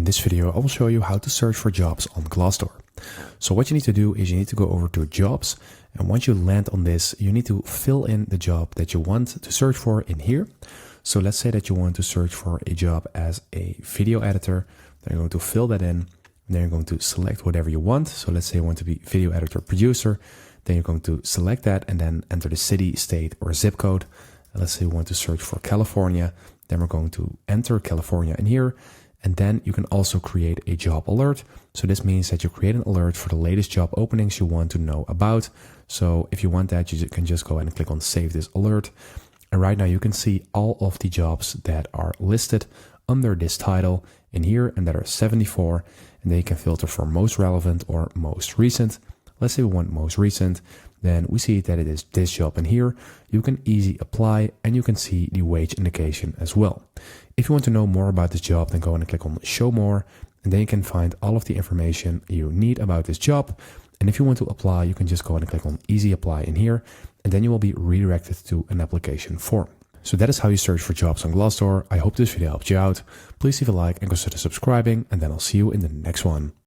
this video, I will show you how to search for jobs on Glassdoor. So what you need to do is you need to go over to jobs, and once you land on this, you need to fill in the job that you want to search for in here. So let's say that you want to search for a job as a video editor. Then you're going to fill that in, and then you're going to select whatever you want. So let's say you want to be video editor producer. Then you're going to select that and then enter the city, state, or zip code. And let's say you want to search for California. Then we're going to enter California in here. And then you can also create a job alert. So this means that you create an alert for the latest job openings you want to know about. So if you want that, you can just go ahead and click on save this alert. And right now you can see all of the jobs that are listed under this title in here, and that are 74. And then you can filter for most relevant or most recent. Let's say we want most recent. Then we see that it is this job in here. You can easily apply, and you can see the wage indication as well. If you want to know more about this job, then go and click on show more, and then you can find all of the information you need about this job. And if you want to apply, you can just go and click on easy apply in here, and then you will be redirected to an application form. So that is how you search for jobs on Glassdoor. I hope this video helped you out. Please leave a like and consider subscribing, and then I'll see you in the next one.